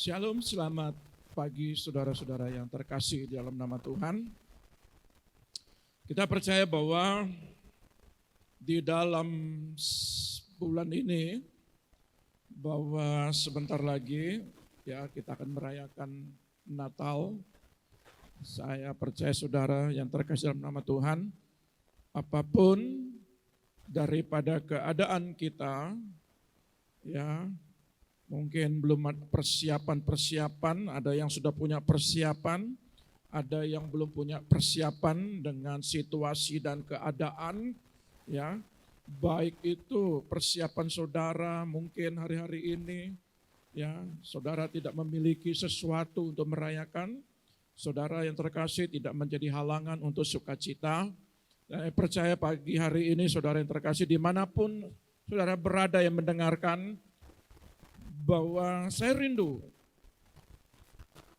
Shalom, selamat pagi saudara-saudara yang terkasih di dalam nama Tuhan. Kita percaya bahwa di dalam bulan ini, bahwa sebentar lagi ya kita akan merayakan Natal. Saya percaya saudara yang terkasih dalam nama Tuhan, apapun daripada keadaan kita, ya, mungkin belum ada persiapan, ada yang sudah punya persiapan, ada yang belum punya persiapan dengan situasi dan keadaan, ya. Baik itu persiapan saudara mungkin hari-hari ini, ya, saudara tidak memiliki sesuatu untuk merayakan, saudara yang terkasih tidak menjadi halangan untuk sukacita. Saya percaya pagi hari ini saudara yang terkasih dimanapun saudara berada yang mendengarkan, bahwa saya rindu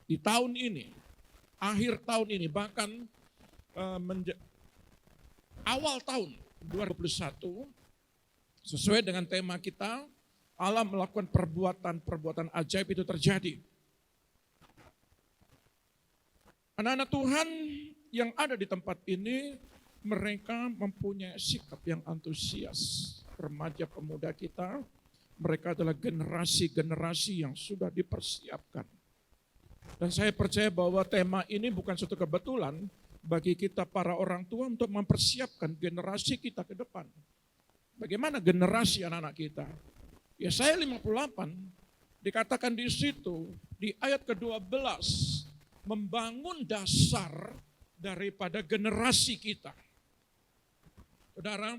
di tahun ini, akhir tahun ini, bahkan awal tahun 2021, sesuai dengan tema kita, Allah melakukan perbuatan ajaib itu terjadi. Anak-anak Tuhan yang ada di tempat ini, mereka mempunyai sikap yang antusias. Remaja pemuda kita, mereka adalah generasi-generasi yang sudah dipersiapkan. Dan saya percaya bahwa tema ini bukan suatu kebetulan bagi kita para orang tua untuk mempersiapkan generasi kita ke depan. Bagaimana generasi anak-anak kita? Yesaya 58 dikatakan di situ, di ayat ke-12, membangun dasar daripada generasi kita. Saudara,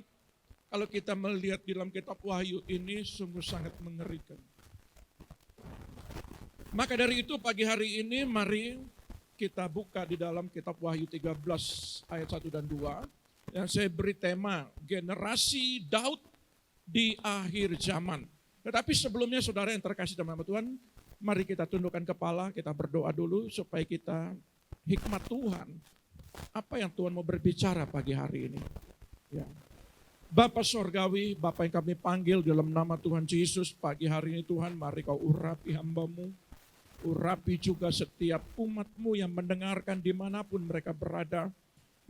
kalau kita melihat di dalam kitab Wahyu ini sungguh sangat mengerikan. Maka dari itu pagi hari ini mari kita buka di dalam kitab Wahyu 13 ayat 1 dan 2. Yang saya beri tema generasi Daud di akhir zaman. Tetapi sebelumnya saudara yang terkasih dalam nama Tuhan, mari kita tundukkan kepala, kita berdoa dulu supaya kita hikmat Tuhan. Apa yang Tuhan mau berbicara pagi hari ini. Ya. Bapa Sorgawi, Bapa yang kami panggil dalam nama Tuhan Yesus, pagi hari ini Tuhan, mari kau urapi hamba-Mu, urapi juga setiap umat-Mu yang mendengarkan dimanapun mereka berada.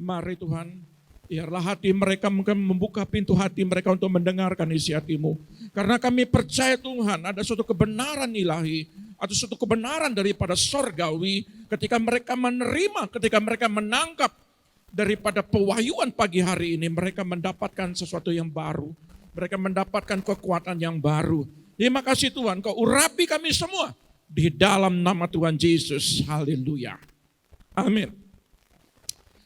Mari Tuhan, biarlah hati mereka mungkin membuka pintu hati mereka untuk mendengarkan isi hati-Mu. Karena kami percaya Tuhan, ada suatu kebenaran ilahi, atau suatu kebenaran daripada Sorgawi, ketika mereka menerima, ketika mereka menangkap, daripada pewahyuan pagi hari ini, mereka mendapatkan sesuatu yang baru. Mereka mendapatkan kekuatan yang baru. Terima kasih Tuhan, kau urapi kami semua di dalam nama Tuhan Yesus. Haleluya. Amin.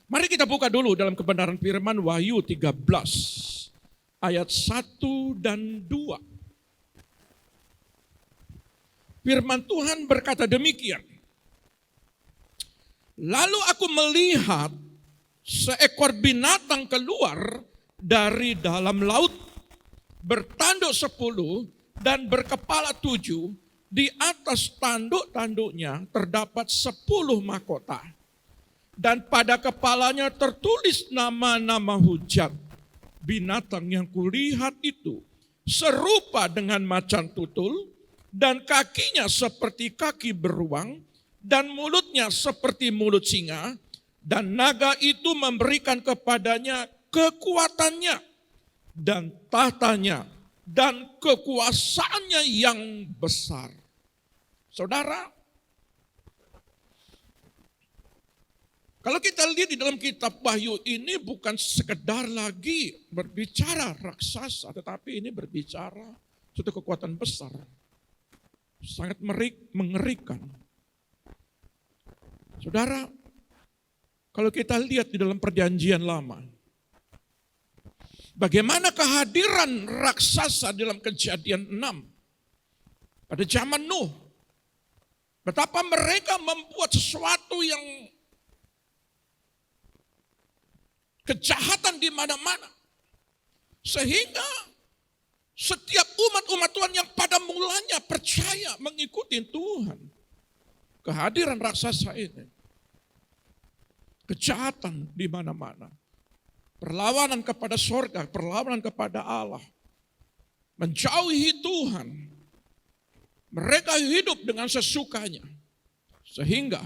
Mari kita buka dulu dalam kebenaran firman Wahyu 13 ayat 1 dan 2. Firman Tuhan berkata demikian. Lalu aku melihat seekor binatang keluar dari dalam laut, bertanduk 10 dan berkepala 7, di atas tanduk-tanduknya terdapat 10 mahkota. Dan pada kepalanya tertulis nama-nama hujat. Binatang yang kulihat itu serupa dengan macan tutul, dan kakinya seperti kaki beruang, dan mulutnya seperti mulut singa. Dan naga itu memberikan kepadanya kekuatannya dan tahtanya dan kekuasaannya yang besar. Saudara, kalau kita lihat di dalam kitab Wahyu ini bukan sekedar lagi berbicara raksasa, tetapi ini berbicara suatu kekuatan besar. Sangat mengerikan. Saudara, kalau kita lihat di dalam perjanjian lama, bagaimana kehadiran raksasa dalam Kejadian 6 pada zaman Nuh, betapa mereka membuat sesuatu yang kejahatan di mana-mana, sehingga setiap umat-umat Tuhan yang pada mulanya percaya mengikuti Tuhan, kehadiran raksasa ini, kejahatan di mana-mana. Perlawanan kepada surga, perlawanan kepada Allah. Menjauhi Tuhan. Mereka hidup dengan sesukanya. Sehingga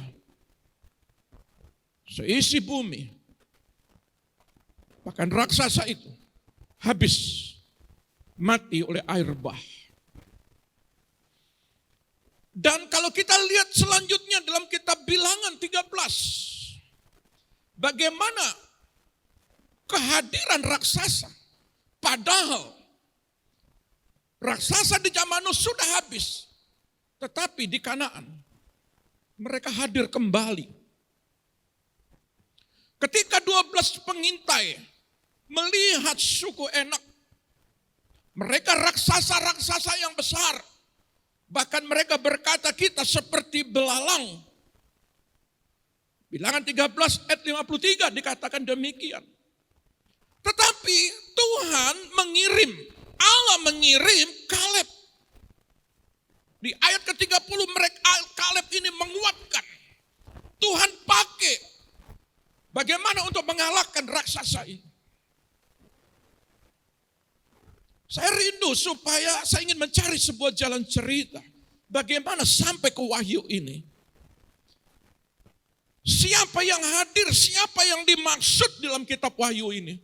seisi bumi, bahkan raksasa itu habis mati oleh air bah. Dan kalau kita lihat selanjutnya dalam kitab Bilangan 13, bagaimana kehadiran raksasa, padahal raksasa di zaman Nuh sudah habis, tetapi di Kanaan mereka hadir kembali. Ketika 12 pengintai melihat suku Enak, mereka raksasa-raksasa yang besar. Bahkan mereka berkata, kita seperti belalang. Bilangan 13 ayat 53 dikatakan demikian. Tetapi Tuhan Allah mengirim Kaleb. Di ayat ke-30 Kaleb ini menguatkan. Tuhan pakai bagaimana untuk mengalahkan raksasa ini. Saya rindu saya ingin mencari sebuah jalan cerita. Bagaimana sampai ke wahyu ini. Siapa yang hadir, siapa yang dimaksud dalam kitab wahyu ini.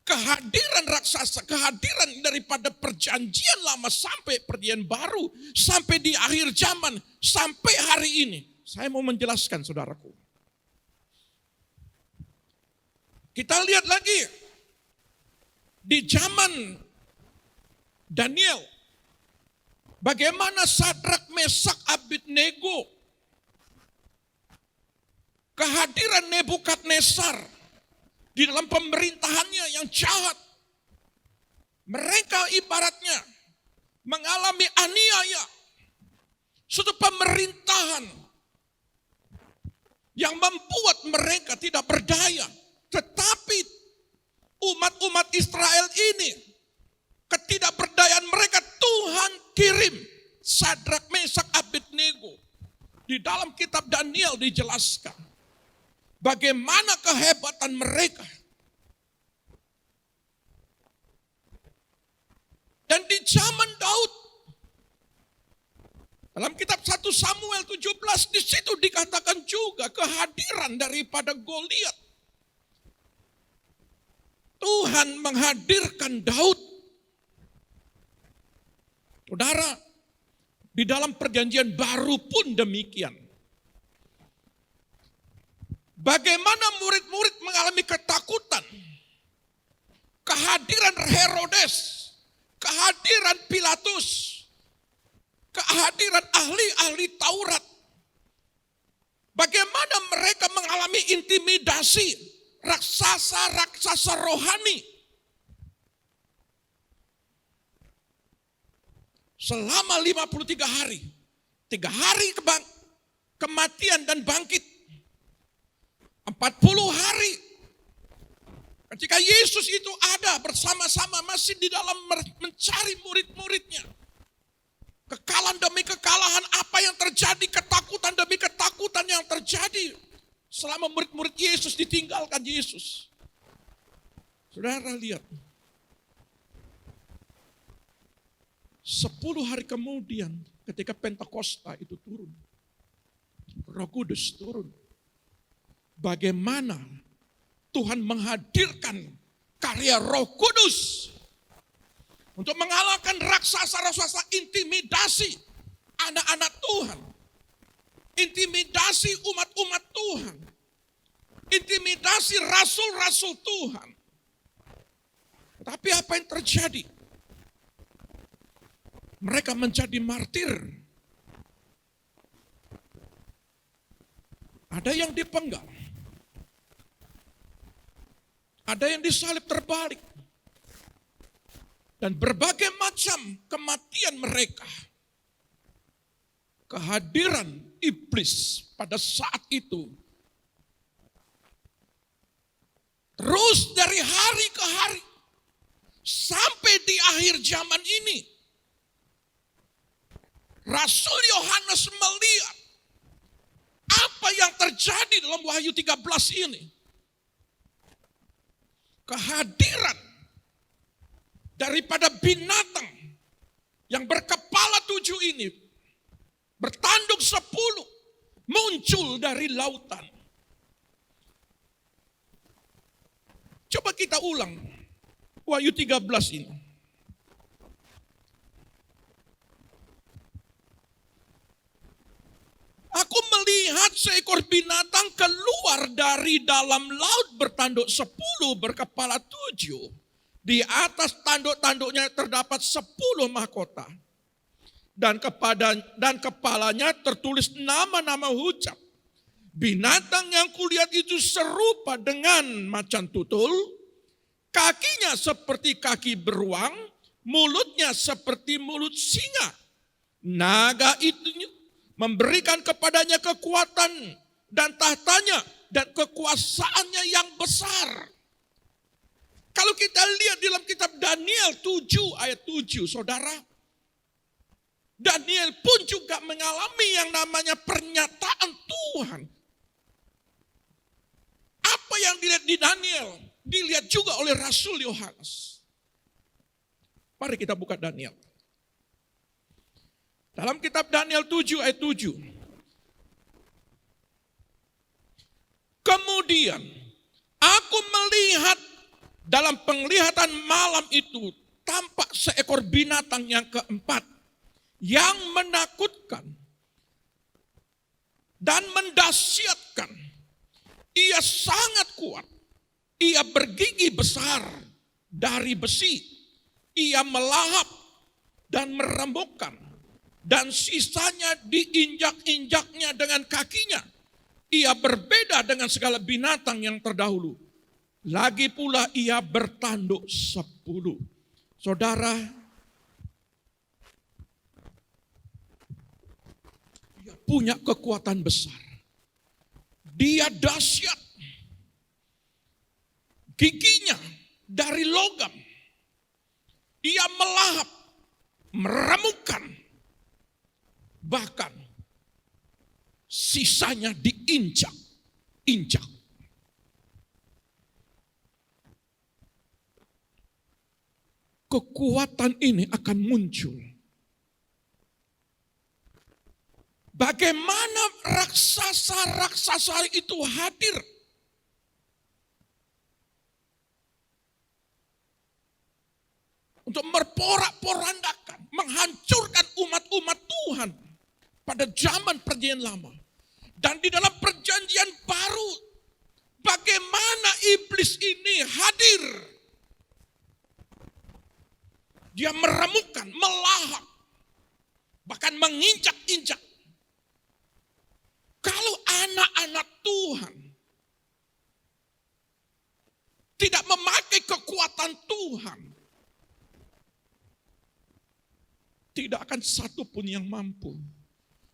Kehadiran raksasa, kehadiran daripada perjanjian lama sampai perjanjian baru, sampai di akhir zaman, sampai hari ini. Saya mau menjelaskan saudaraku. Kita lihat lagi, di zaman Daniel, bagaimana Sadrak, Mesak, Abednego, kehadiran Nebukadnezar, di dalam pemerintahannya yang jahat. Mereka ibaratnya mengalami aniaya. Suatu pemerintahan yang membuat mereka tidak berdaya. Tetapi umat-umat Israel ini, ketidakberdayaan mereka Tuhan kirim. Sadrak, Mesak, Abednego. Di dalam kitab Daniel dijelaskan. Bagaimana kehebatan mereka. Dan di zaman Daud, dalam kitab 1 Samuel 17, di situ dikatakan juga kehadiran daripada Goliat. Tuhan menghadirkan Daud. Saudara, di dalam perjanjian baru pun demikian. Bagaimana murid-murid mengalami ketakutan. Kehadiran Herodes, kehadiran Pilatus, kehadiran ahli-ahli Taurat. Bagaimana mereka mengalami intimidasi, raksasa-raksasa rohani. Selama 53 hari, 3 hari kematian dan bangkit. 40 hari ketika Yesus itu ada bersama-sama masih di dalam mencari murid-muridnya. Kekalahan demi kekalahan, apa yang terjadi, ketakutan demi ketakutan yang terjadi selama murid-murid Yesus ditinggalkan Yesus. Saudara lihat, 10 hari kemudian ketika Pentakosta itu turun, Roh Kudus turun. Bagaimana Tuhan menghadirkan karya Roh Kudus untuk mengalahkan raksasa-raksasa, intimidasi anak-anak Tuhan, intimidasi umat-umat Tuhan, intimidasi rasul-rasul Tuhan. Tapi apa yang terjadi? Mereka menjadi martir. Ada yang dipenggal. Ada yang disalib terbalik. Dan berbagai macam kematian mereka. Kehadiran iblis pada saat itu. Terus dari hari ke hari. Sampai di akhir zaman ini. Rasul Yohanes melihat apa yang terjadi dalam Wahyu 13 ini. Kehadiran daripada binatang yang berkepala 7 ini bertanduk 10 muncul dari lautan. Coba kita ulang Wahyu 13 ini. Aku melihat seekor binatang keluar dari dalam laut bertanduk 10 berkepala 7. Di atas tanduk-tanduknya terdapat 10 mahkota. Dan kepalanya tertulis nama-nama hujab. Binatang yang kulihat itu serupa dengan macan tutul, kakinya seperti kaki beruang, mulutnya seperti mulut singa. Naga itu memberikan kepadanya kekuatan dan tahtanya dan kekuasaannya yang besar. Kalau kita lihat dalam kitab Daniel 7 ayat 7, saudara, Daniel pun juga mengalami yang namanya pernyataan Tuhan. Apa yang dilihat di Daniel, dilihat juga oleh Rasul Yohanes. Mari kita buka Daniel. Dalam kitab Daniel 7 ayat 7. Kemudian aku melihat dalam penglihatan malam itu tampak seekor binatang yang keempat yang menakutkan dan mendahsyatkan. Ia sangat kuat. Ia bergigi besar dari besi. Ia melahap dan meremukkan. Dan sisanya diinjak-injaknya dengan kakinya. Ia berbeda dengan segala binatang yang terdahulu. Lagi pula ia bertanduk 10. Saudara, dia punya kekuatan besar. Dia dahsyat. Giginya dari logam. Ia melahap, meremukkan. Bahkan sisanya diinjak-injak. Kekuatan ini akan muncul. Bagaimana raksasa-raksasa itu hadir? Untuk memporak-porandakan, menghancurkan umat-umat Tuhan pada zaman perjanjian lama. Dan di dalam perjanjian baru, bagaimana iblis ini hadir? Dia meremukkan, melahap, bahkan menginjak-injak. Kalau anak-anak Tuhan tidak memakai kekuatan Tuhan, tidak akan satu pun yang mampu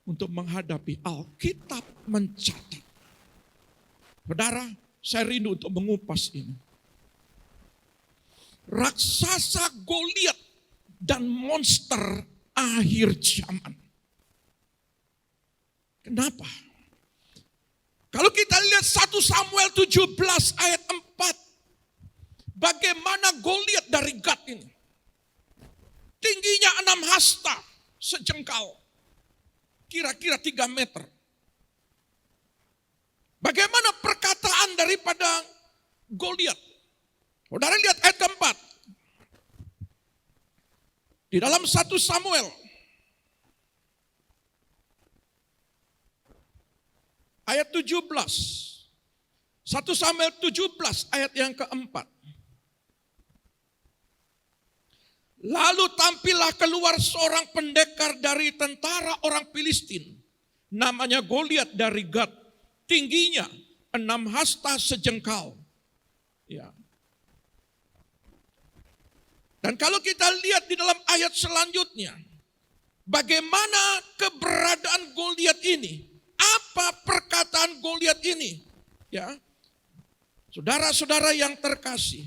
untuk menghadapi. Alkitab mencatat. Saudara, saya rindu untuk mengupas ini. Raksasa Goliat dan monster akhir zaman. Kenapa? Kalau kita lihat 1 Samuel 17 ayat 4. Bagaimana Goliat dari Gat ini. Tingginya 6 hasta sejengkal. Kira-kira 3 meter. Bagaimana perkataan daripada Goliat? Saudara lihat ayat keempat. Di dalam 1 Samuel. Ayat 17. 1 Samuel 17 ayat yang keempat. Lalu tampillah keluar seorang pendekar dari tentara orang Filistin. Namanya Goliat dari Gat. Tingginya 6 hasta sejengkal. Ya. Dan kalau kita lihat di dalam ayat selanjutnya. Bagaimana keberadaan Goliat ini. Apa perkataan Goliat ini? Ya. Saudara-saudara yang terkasih.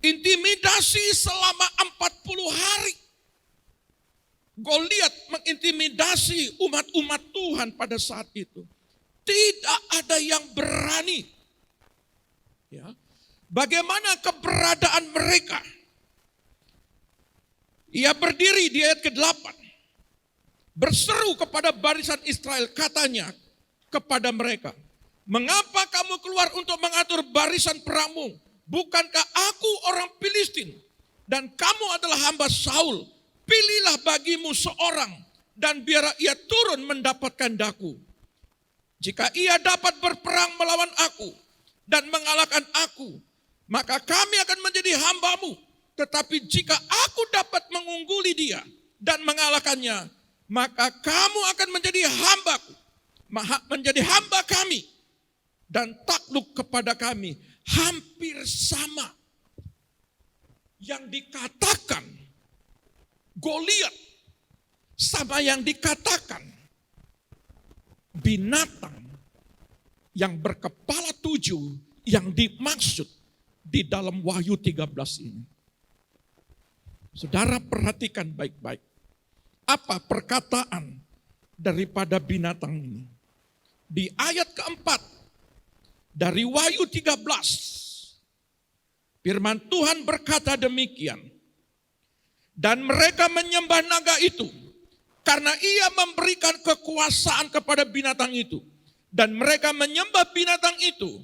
Intimidasi selama 40 hari. Goliat mengintimidasi umat-umat Tuhan pada saat itu. Tidak ada yang berani. Ya. Bagaimana keberadaan mereka? Ia berdiri di ayat ke-8. berseru kepada barisan Israel, katanya kepada mereka, mengapa kamu keluar untuk mengatur barisan perangmu? Bukankah aku orang Filistin dan kamu adalah hamba Saul? Pilihlah bagimu seorang dan biar ia turun mendapatkan daku. Jika ia dapat berperang melawan aku dan mengalahkan aku, maka kami akan menjadi hambamu. Tetapi jika aku dapat mengungguli dia dan mengalahkannya, maka kamu akan menjadi hambaku, menjadi hamba kami dan takluk kepada kami. Hampir sama yang dikatakan Goliat sama yang dikatakan binatang yang berkepala 7 yang dimaksud di dalam Wahyu 13 ini. Saudara perhatikan baik-baik. Apa perkataan daripada binatang ini? Di ayat keempat dari Wahyu 13, firman Tuhan berkata demikian. Dan mereka menyembah naga itu karena ia memberikan kekuasaan kepada binatang itu. Dan mereka menyembah binatang itu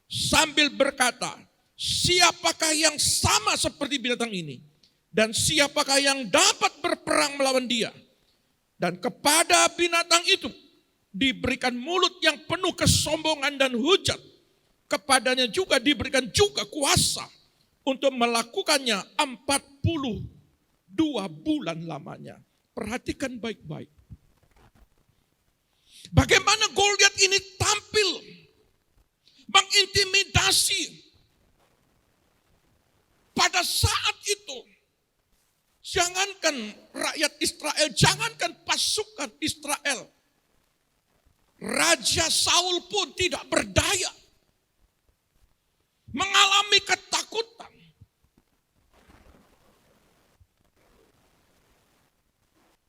sambil berkata, siapakah yang sama seperti binatang ini? Dan siapakah yang dapat berperang melawan dia? Dan kepada binatang itu diberikan mulut yang penuh kesombongan dan hujat. Kepadanya juga diberikan juga kuasa untuk melakukannya 42 bulan lamanya. Perhatikan baik-baik. Bagaimana Goliat ini tampil mengintimidasi pada saat itu. Jangankan rakyat Israel, jangankan pasukan Israel. Raja Saul pun tidak berdaya. Mengalami ketakutan.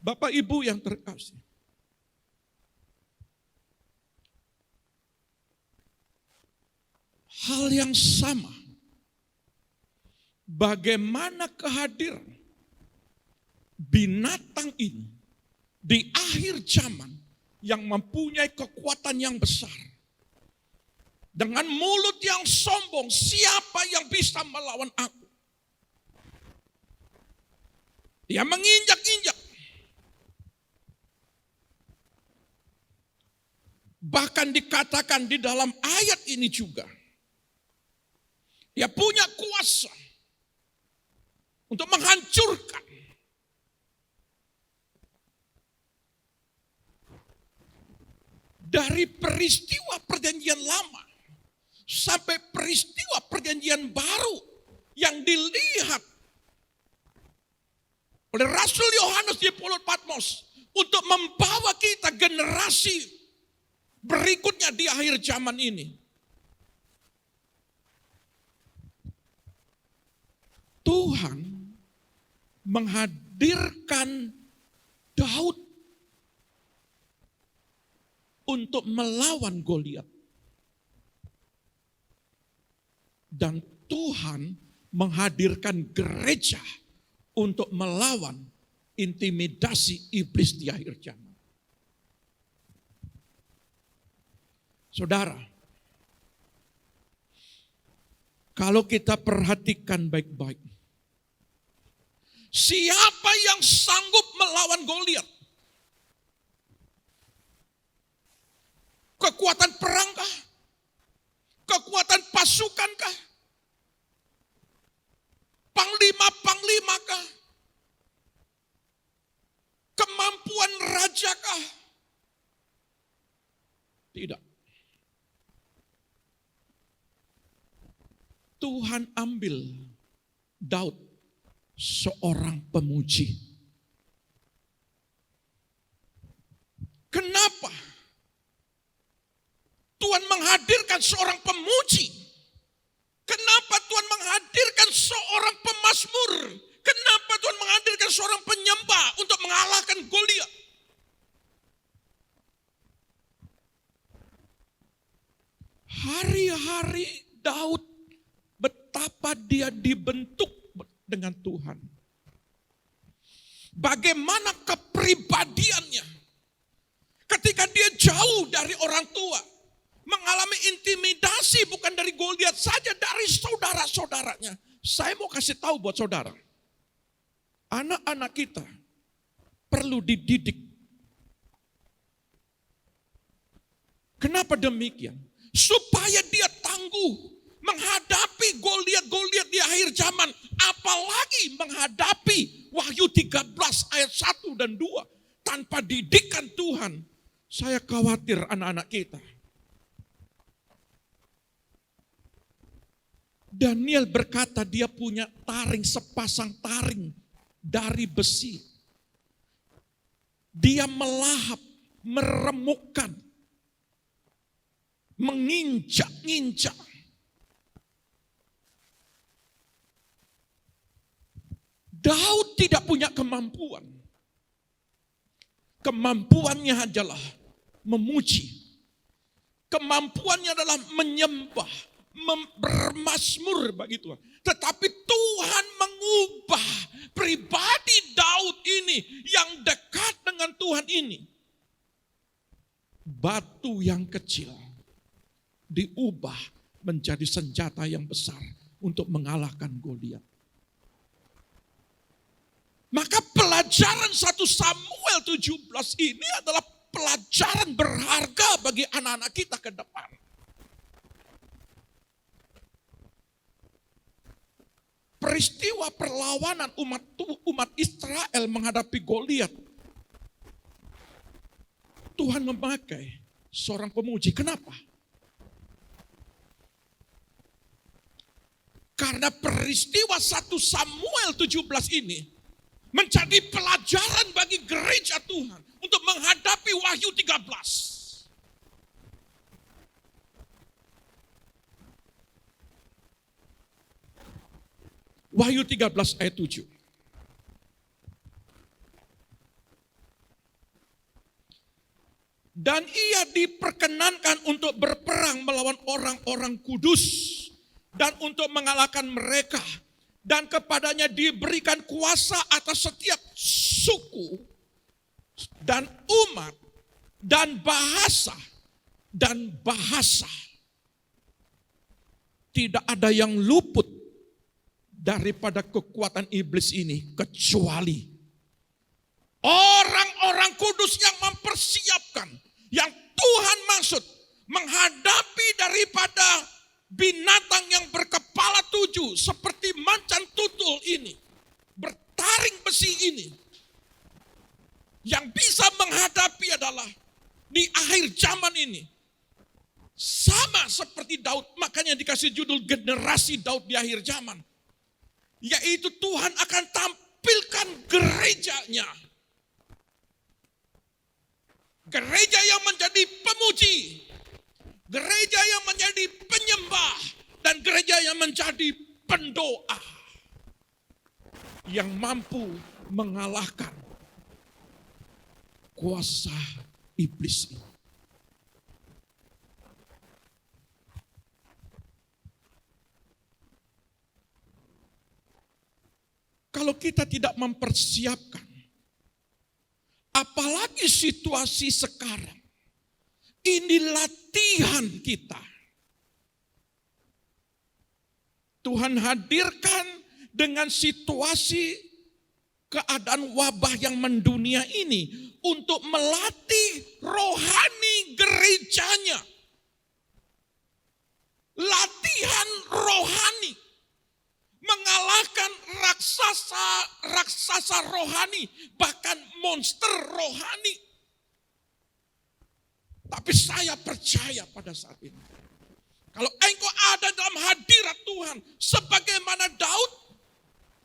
Bapak Ibu yang terkasih. Hal yang sama. Bagaimana kehadiran binatang ini di akhir zaman yang mempunyai kekuatan yang besar. Dengan mulut yang sombong, siapa yang bisa melawan aku? Dia menginjak-injak. Bahkan dikatakan di dalam ayat ini juga. Dia punya kuasa untuk menghancurkan. Dari peristiwa perjanjian lama sampai peristiwa perjanjian baru yang dilihat oleh Rasul Yohanes di Pulau Patmos untuk membawa kita generasi berikutnya di akhir zaman ini. Tuhan menghadirkan Daud untuk melawan Goliat. Dan Tuhan menghadirkan gereja untuk melawan intimidasi iblis di akhir zaman. Saudara, kalau kita perhatikan baik-baik, siapa yang sanggup melawan Goliat? Kekuatan perangkah? Kekuatan pasukankah? Panglima-panglimakah? Kemampuan rajakah? Tidak. Tuhan ambil Daud, seorang pemuji. Kenapa Tuhan menghadirkan seorang pemuji? Kenapa Tuhan menghadirkan seorang pemazmur? Kenapa Tuhan menghadirkan seorang penyembah untuk mengalahkan Goliat? Hari-hari Daud betapa dia dibentuk dengan Tuhan. Bagaimana kepribadiannya. Ketika dia jauh dari orang tua. Mengalami intimidasi bukan dari Goliat saja, dari saudara-saudaranya. Saya mau kasih tahu buat saudara. Anak-anak kita perlu dididik. Kenapa demikian? Supaya dia tangguh menghadapi Goliat-Goliat di akhir zaman. Apalagi menghadapi Wahyu 13 ayat 1 dan 2. Tanpa didikan Tuhan, saya khawatir anak-anak kita. Daniel berkata dia punya taring, sepasang taring dari besi. Dia melahap, meremukkan, menginjak-injak. Daud tidak punya kemampuan. Kemampuannya adalah memuji. Kemampuannya adalah menyembah. Bermazmur bagi Tuhan. Tetapi Tuhan mengubah pribadi Daud ini yang dekat dengan Tuhan ini. Batu yang kecil diubah menjadi senjata yang besar untuk mengalahkan Goliat. Maka pelajaran 1 Samuel 17 ini adalah pelajaran berharga bagi anak-anak kita ke depan. Peristiwa perlawanan umat Israel menghadapi Goliat. Tuhan memakai seorang pemuji. Kenapa? Karena peristiwa 1 Samuel 17 ini menjadi pelajaran bagi gereja Tuhan untuk menghadapi Wahyu 13. Wahyu 13 ayat 7. Dan ia diperkenankan untuk berperang melawan orang-orang kudus dan untuk mengalahkan mereka. Dan kepadanya diberikan kuasa atas setiap suku dan umat dan bahasa. Tidak ada yang luput daripada kekuatan iblis ini kecuali orang-orang kudus yang mempersiapkan, yang Tuhan maksud menghadapi daripada binatang yang berkepala 7 seperti macan tutul ini, bertaring besi ini. Yang bisa menghadapi adalah di akhir zaman ini. Sama seperti Daud, makanya dikasih judul generasi Daud di akhir zaman. Yaitu Tuhan akan tampilkan gerejanya. Gereja yang menjadi pemuji. Gereja yang menjadi penyembah. Dan gereja yang menjadi pendoa. Yang mampu mengalahkan kuasa iblis ini. Kalau kita tidak mempersiapkan, apalagi situasi sekarang, ini latihan kita. Tuhan hadirkan dengan situasi keadaan wabah yang mendunia ini untuk melatih rohani gerejanya. Latihan rohani. Mengalahkan raksasa rohani, bahkan monster rohani. Tapi saya percaya pada saat ini, kalau engkau ada dalam hadirat Tuhan, sebagaimana Daud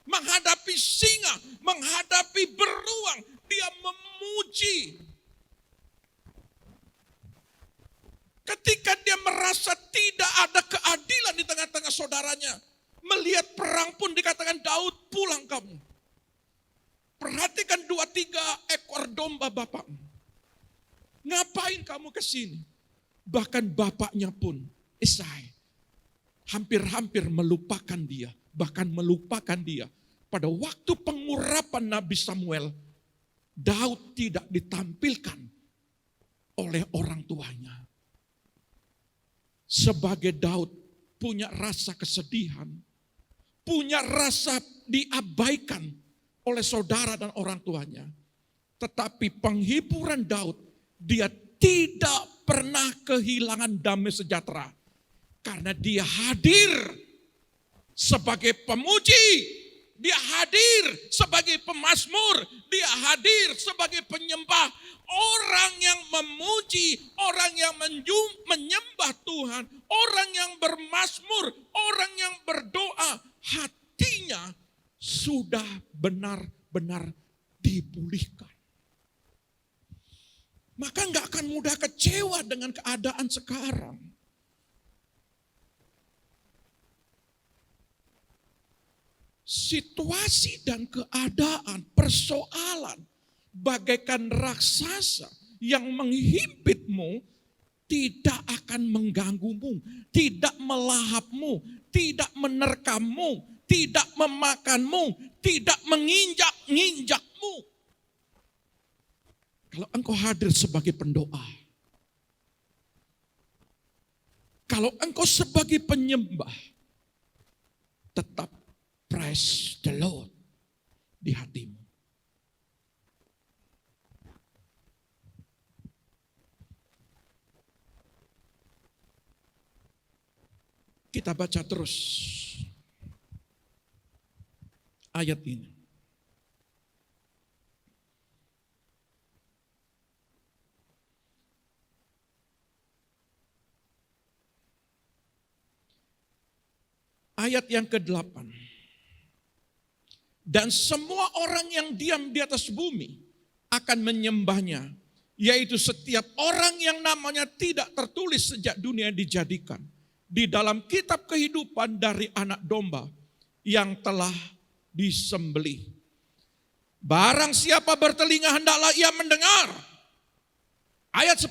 menghadapi singa, menghadapi beruang, dia memuji. Ketika dia merasa tidak ada keadilan di tengah-tengah saudaranya, melihat perang pun dikatakan Daud, pulang kamu. Perhatikan 2-3 ekor domba bapakmu. Ngapain kamu ke sini? Bahkan bapaknya pun, Isai, hampir-hampir melupakan dia. Bahkan melupakan dia pada waktu pengurapan Nabi Samuel, Daud tidak ditampilkan oleh orang tuanya. Sebagai Daud punya rasa kesedihan, punya rasa diabaikan oleh saudara dan orang tuanya. Tetapi penghiburan Daud, dia tidak pernah kehilangan damai sejahtera. Karena dia hadir sebagai pemuji, dia hadir sebagai pemazmur, dia hadir sebagai penyembah. Orang yang memuji, orang yang menyembah Tuhan, orang yang bermazmur, orang yang berdoa, hatinya sudah benar-benar dipulihkan. Maka nggak akan mudah kecewa dengan keadaan sekarang. Situasi dan keadaan, persoalan, bagaikan raksasa yang menghimpitmu, tidak akan mengganggumu, tidak melahapmu, tidak menerkammu, tidak memakanmu, tidak menginjak-nginjakmu. Kalau engkau hadir sebagai pendoa, kalau engkau sebagai penyembah, tetap praise the Lord di hatimu. Kita baca terus ayat ini. Ayat yang ke-8. Dan semua orang yang diam di atas bumi akan menyembahnya, yaitu setiap orang yang namanya tidak tertulis sejak dunia dijadikan di dalam kitab kehidupan dari anak domba yang telah disembelih. Barang siapa bertelinga hendaklah ia mendengar. Ayat 10,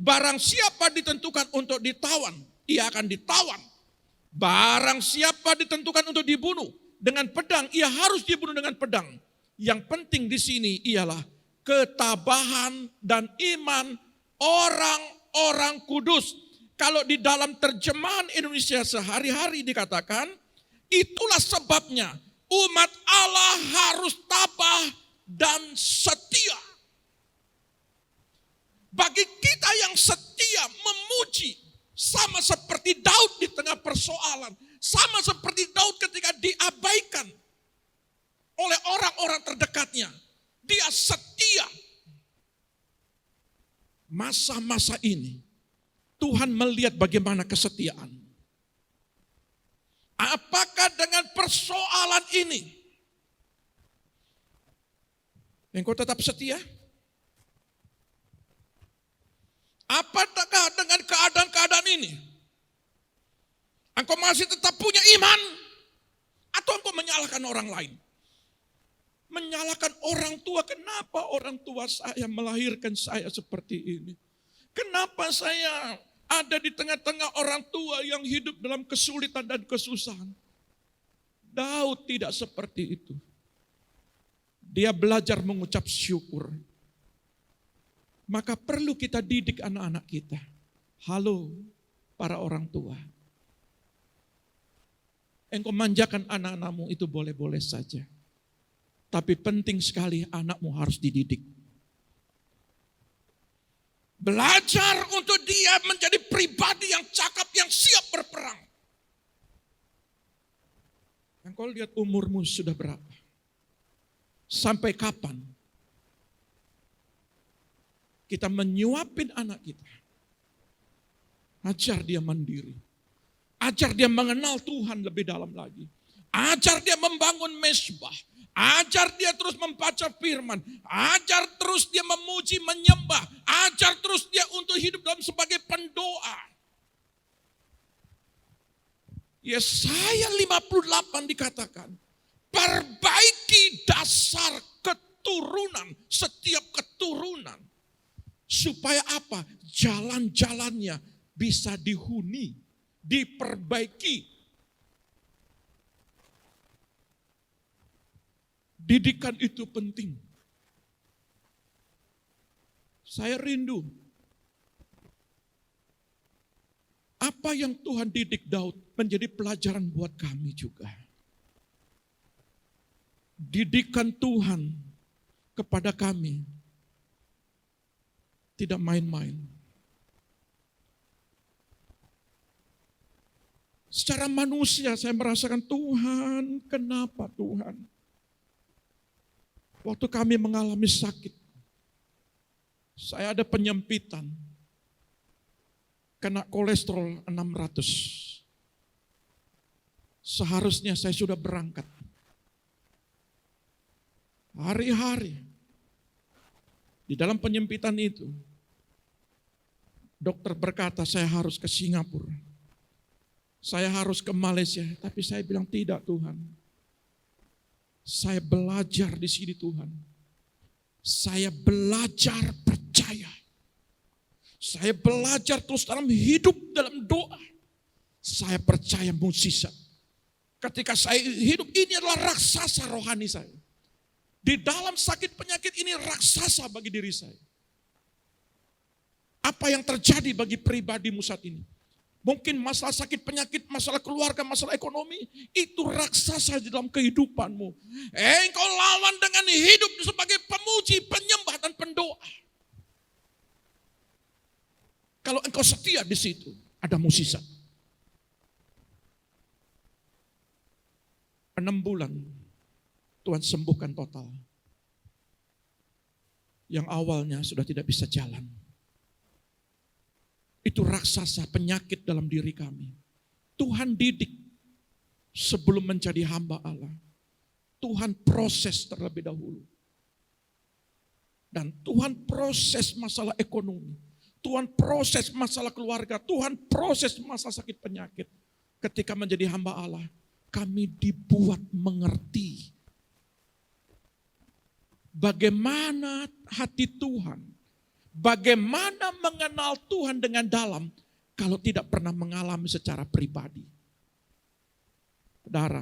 barang siapa ditentukan untuk ditawan, ia akan ditawan. Barang siapa ditentukan untuk dibunuh dengan pedang, ia harus dibunuh dengan pedang. Yang penting di sini ialah ketabahan dan iman orang-orang kudus. Kalau di dalam terjemahan Indonesia sehari-hari dikatakan, itulah sebabnya umat Allah harus tabah dan setia. Bagi kita yang setia memuji, sama seperti Daud di tengah persoalan, sama seperti Daud ketika diabaikan oleh orang-orang terdekatnya, dia setia. Masa-masa ini Tuhan melihat bagaimana kesetiaan. Apakah dengan persoalan ini engkau tetap setia? Apakah dengan keadaan-keadaan ini engkau masih tetap punya iman? Atau engkau menyalahkan orang lain? Menyalahkan orang tua, kenapa orang tua saya melahirkan saya seperti ini? Kenapa saya ada di tengah-tengah orang tua yang hidup dalam kesulitan dan kesusahan? Daud tidak seperti itu. Dia belajar mengucap syukur. Maka perlu kita didik anak-anak kita. Halo para orang tua. Engkau manjakan anak-anakmu itu boleh-boleh saja. Tapi penting sekali anakmu harus dididik. Belajar untuk dia menjadi pribadi yang cakap, yang siap berperang. Engkau lihat umurmu sudah berapa? Sampai kapan kita menyuapin anak kita? Ajar dia mandiri. Ajar dia mengenal Tuhan lebih dalam lagi. Ajar dia membangun mezbah. Ajar dia terus membaca firman. Ajar terus dia memuji, menyembah. Ajar terus dia untuk hidup dalam sebagai pendoa. Yesaya 58 dikatakan, perbaiki dasar keturunan, setiap keturunan. Supaya apa? Jalan-jalannya bisa dihuni, diperbaiki. Didikan itu penting. Saya rindu apa yang Tuhan didik Daud menjadi pelajaran buat kami juga. Didikan Tuhan kepada kami tidak main-main. Secara manusia saya merasakan, Tuhan, kenapa Tuhan? Waktu kami mengalami sakit, saya ada penyempitan, kena kolesterol 600. Seharusnya saya sudah berangkat. Hari-hari di dalam penyempitan itu, dokter berkata saya harus ke Singapura. Saya harus ke Malaysia, tapi saya bilang tidak Tuhan. Saya belajar di sini Tuhan. Saya belajar percaya. Saya belajar terus dalam hidup, dalam doa. Saya percaya mukjizat. Ketika saya hidup, ini adalah raksasa rohani saya. Di dalam sakit penyakit ini raksasa bagi diri saya. Apa yang terjadi bagi pribadimu saat ini? Mungkin masalah sakit penyakit, masalah keluarga, masalah ekonomi, itu raksasa di dalam kehidupanmu. Engkau lawan dengan hidup sebagai pemuji, penyembah, dan pendoa. Kalau engkau setia di situ, ada mukjizat. 6 bulan, Tuhan sembuhkan total. Yang awalnya sudah tidak bisa jalan. Itu raksasa penyakit dalam diri kami. Tuhan didik sebelum menjadi hamba Allah. Tuhan proses terlebih dahulu. Dan Tuhan proses masalah ekonomi. Tuhan proses masalah keluarga. Tuhan proses masalah sakit penyakit. Ketika menjadi hamba Allah, kami dibuat mengerti bagaimana hati Tuhan. Bagaimana mengenal Tuhan dengan dalam kalau tidak pernah mengalami secara pribadi. Saudara,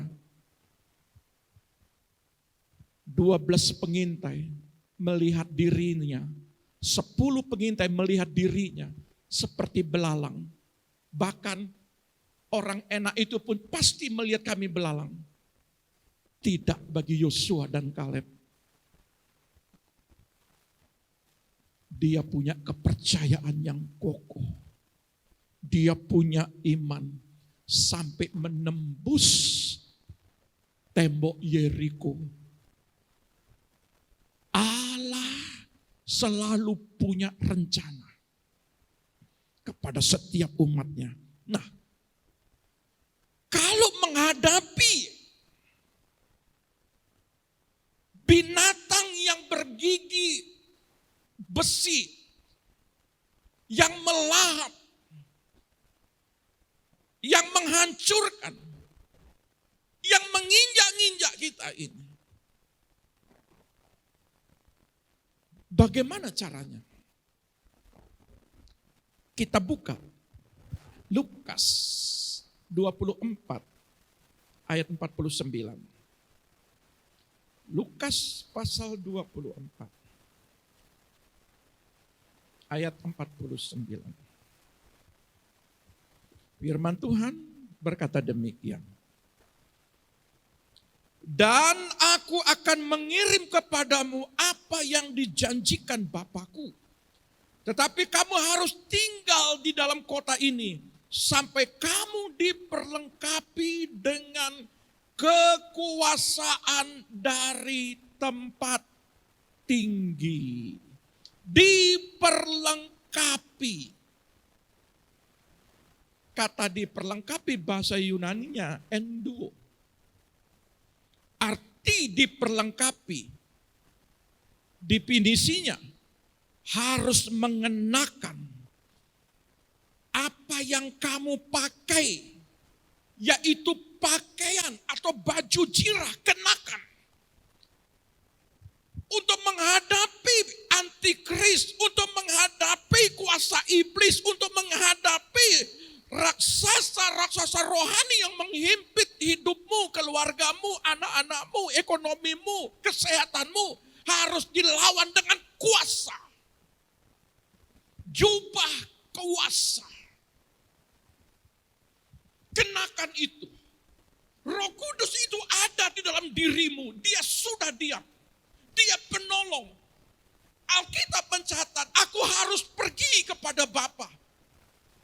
12 pengintai melihat dirinya, 10 pengintai melihat dirinya seperti belalang. Bahkan orang enak itu pun pasti melihat kami belalang. Tidak bagi Yosua dan Kaleb. Dia punya kepercayaan yang kokoh. Dia punya iman sampai menembus tembok Yeriko. Allah selalu punya rencana kepada setiap umatnya. Nah, kalau menghadapi binatang yang bergigi besi, yang melahap, yang menghancurkan, yang menginjak-injak kita ini. Bagaimana caranya? Kita buka Lukas 24 ayat 49. Lukas pasal 24. Ayat 49. Firman Tuhan berkata demikian. Dan aku akan mengirim kepadamu apa yang dijanjikan Bapakku. Tetapi kamu harus tinggal di dalam kota ini sampai kamu diperlengkapi dengan kekuasaan dari tempat tinggi. Diperlengkapi. Kata diperlengkapi bahasa Yunaninya endo. Arti diperlengkapi, definisinya harus mengenakan apa yang kamu pakai, yaitu pakaian atau baju jirah, kenakan. Untuk menghadapi antikris, untuk menghadapi kuasa iblis, untuk menghadapi raksasa-raksasa rohani yang menghimpit hidupmu, keluargamu, anak-anakmu, ekonomimu, kesehatanmu harus dilawan dengan kuasa. Jubah kuasa. Kenakan itu. Roh Kudus itu ada di dalam dirimu. Dia sudah diam. Dia penolong. Alkitab mencatat, aku harus pergi kepada Bapa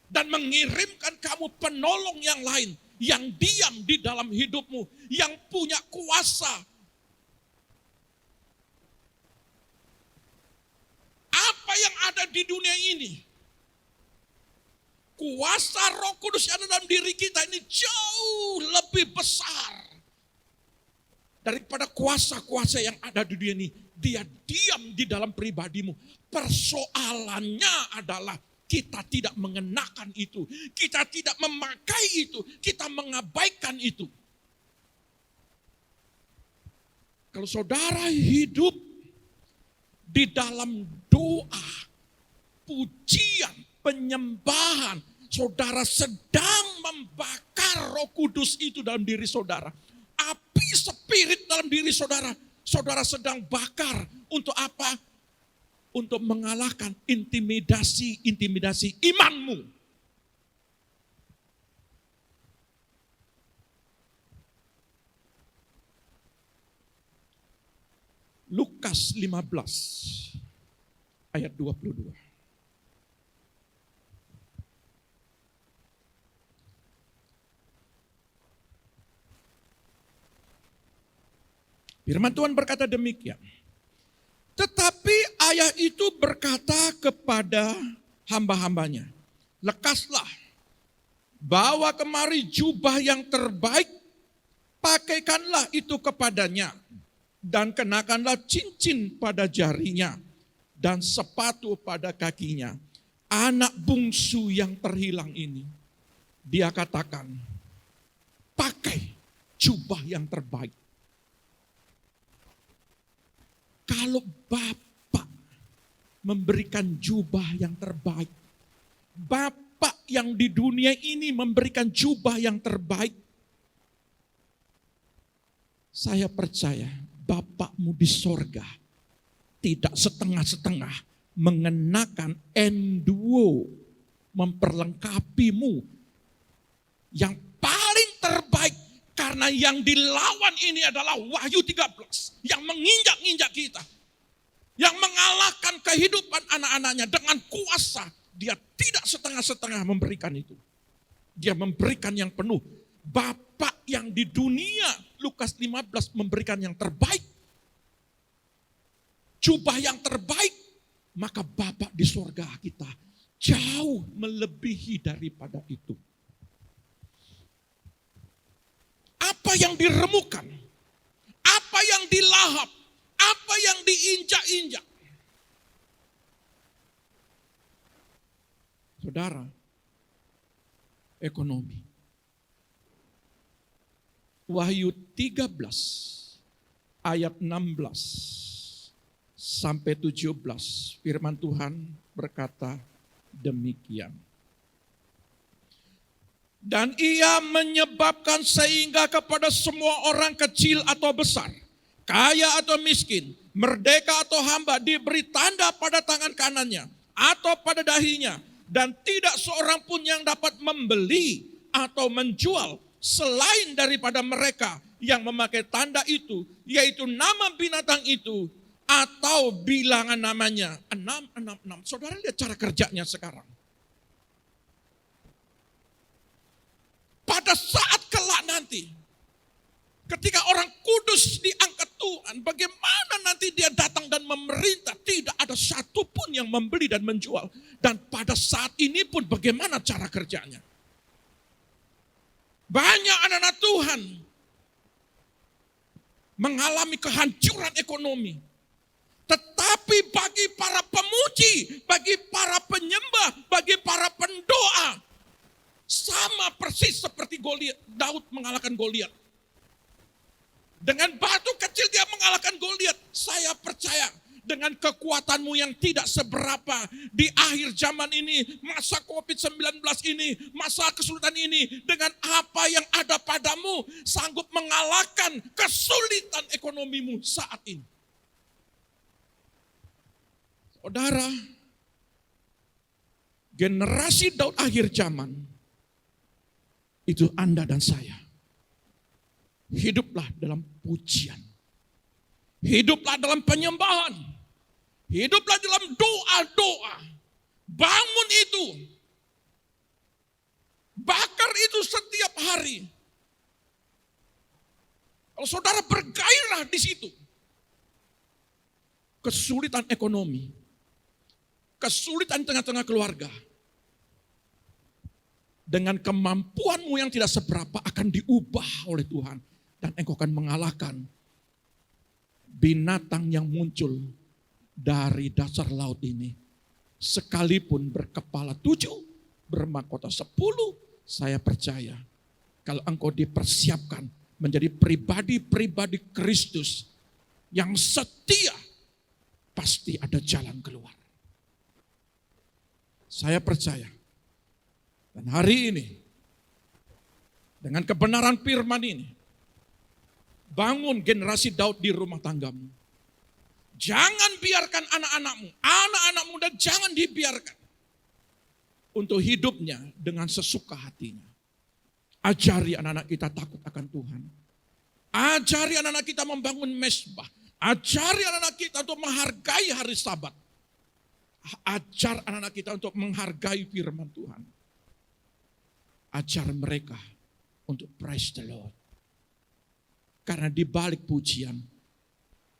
dan mengirimkan kamu penolong yang lain yang diam di dalam hidupmu, yang punya kuasa. Apa yang ada di dunia ini? Kuasa Roh Kudus yang ada dalam diri kita ini jauh lebih besar daripada kuasa-kuasa yang ada di dunia ini. Dia diam di dalam pribadimu. Persoalannya adalah kita tidak mengenakan itu. Kita tidak memakai itu. Kita mengabaikan itu. Kalau saudara hidup di dalam doa, pujian, penyembahan, saudara sedang membakar Roh Kudus itu dalam diri saudara. Api spirit dalam diri saudara, saudara sedang bakar untuk apa? Untuk mengalahkan intimidasi imanmu. Lukas 15 ayat 22. Firman Tuhan berkata demikian. Tetapi ayah itu berkata kepada hamba-hambanya, lekaslah, bawa kemari jubah yang terbaik, pakaikanlah itu kepadanya, dan kenakanlah cincin pada jarinya, dan sepatu pada kakinya. Anak bungsu yang terhilang ini, dia katakan, pakai jubah yang terbaik. Kalau Bapak memberikan jubah yang terbaik, Bapak yang di dunia ini memberikan jubah yang terbaik, saya percaya Bapakmu di sorga tidak setengah-setengah mengenakan enduo, memperlengkapimu yang paling terbaik. Karena yang dilawan ini adalah Wahyu 13 yang menginjak-injak kita. Yang mengalahkan kehidupan anak-anaknya dengan kuasa. Dia tidak setengah-setengah memberikan itu. Dia memberikan yang penuh. Bapak yang di dunia, Lukas 15 memberikan yang terbaik. Jubah yang terbaik. Maka Bapak di surga kita jauh melebihi daripada itu. Apa yang diremukan, apa yang dilahap, apa yang diinjak-injak. Saudara, ekonomi. Wahyu 13 ayat 16 sampai 17 firman Tuhan berkata demikian. Dan ia menyebabkan sehingga kepada semua orang kecil atau besar, kaya atau miskin, merdeka atau hamba diberi tanda pada tangan kanannya atau pada dahinya. Dan tidak seorang pun yang dapat membeli atau menjual selain daripada mereka yang memakai tanda itu, yaitu nama binatang itu atau bilangan namanya. 666. Saudara lihat cara kerjanya sekarang. Pada saat kelak nanti, ketika orang kudus diangkat Tuhan, bagaimana nanti dia datang dan memerintah, tidak ada satupun yang membeli dan menjual. Dan pada saat ini pun bagaimana cara kerjanya. Banyak anak-anak Tuhan mengalami kehancuran ekonomi. Tetapi bagi para pemuji, bagi para penyembah, bagi para pendoa, sama persis seperti Goliat, Daud mengalahkan Goliat. Dengan batu kecil dia mengalahkan Goliat. Saya percaya dengan kekuatanmu yang tidak seberapa di akhir zaman ini, masa COVID-19 ini, masa kesulitan ini, dengan apa yang ada padamu, sanggup mengalahkan kesulitan ekonomimu saat ini. Saudara, generasi Daud akhir zaman, itu Anda dan saya. Hiduplah dalam pujian. Hiduplah dalam penyembahan. Hiduplah dalam doa-doa. Bangun itu. Bakar itu setiap hari. Kalau saudara bergairah di situ. Kesulitan ekonomi. Kesulitan tengah-tengah keluarga. Dengan kemampuanmu yang tidak seberapa akan diubah oleh Tuhan. Dan engkau akan mengalahkan binatang yang muncul dari dasar laut ini. Sekalipun berkepala 7, bermahkota 10, saya percaya kalau engkau dipersiapkan menjadi pribadi-pribadi Kristus yang setia, pasti ada jalan keluar. Saya percaya. Dan hari ini, dengan kebenaran firman ini, bangun generasi Daud di rumah tanggamu. Jangan biarkan anak-anakmu dan jangan dibiarkan untuk hidupnya dengan sesuka hatinya. Ajari anak-anak kita takut akan Tuhan. Ajari anak-anak kita membangun mezbah. Ajari anak-anak kita untuk menghargai hari Sabat. Ajar anak-anak kita untuk menghargai firman Tuhan. Ajar mereka untuk praise the Lord. Karena di balik pujian,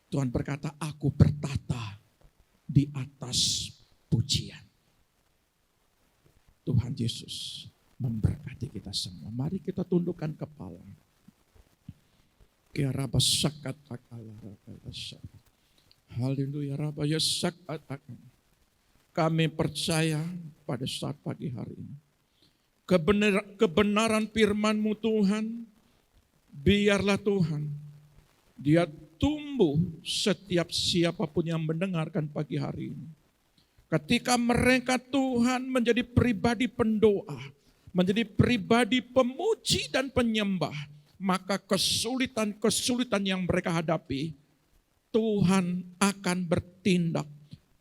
Tuhan berkata, aku bertata di atas pujian. Tuhan Yesus memberkati kita semua. Mari kita tundukkan kepala. Haleluya. Kami percaya pada saat pagi hari ini. Kebenaran firman-Mu Tuhan, biarlah Tuhan, dia tumbuh setiap siapapun yang mendengarkan pagi hari ini. Ketika mereka Tuhan menjadi pribadi pendoa, menjadi pribadi pemuji dan penyembah, maka kesulitan-kesulitan yang mereka hadapi, Tuhan akan bertindak.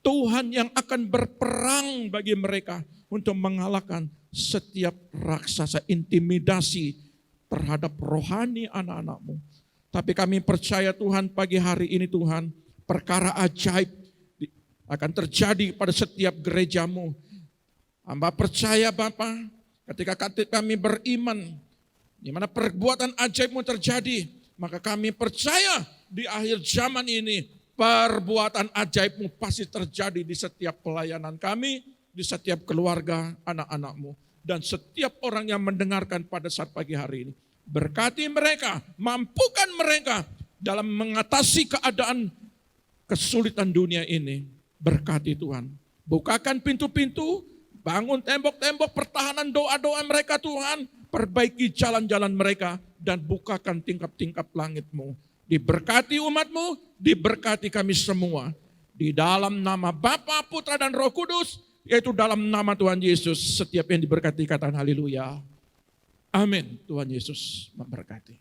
Tuhan yang akan berperang bagi mereka untuk mengalahkan setiap raksasa intimidasi terhadap rohani anak-anak-Mu. Tapi kami percaya Tuhan pagi hari ini Tuhan, perkara ajaib akan terjadi pada setiap gereja-Mu. Hamba percaya Bapa, ketika kami beriman, di mana perbuatan ajaib-Mu terjadi, maka kami percaya di akhir zaman ini, perbuatan ajaib-Mu pasti terjadi di setiap pelayanan kami, di setiap keluarga anak-anak-Mu. Dan setiap orang yang mendengarkan pada saat pagi hari ini. Berkati mereka, mampukan mereka dalam mengatasi keadaan kesulitan dunia ini. Berkati Tuhan. Bukakan pintu-pintu, bangun tembok-tembok pertahanan doa-doa mereka Tuhan. Perbaiki jalan-jalan mereka dan bukakan tingkap-tingkap langit-Mu. Diberkati umat-Mu, diberkati kami semua. Di dalam nama Bapa, Putra dan Roh Kudus, yaitu dalam nama Tuhan Yesus, setiap yang diberkati katakan haleluya. Amin. Tuhan Yesus memberkati.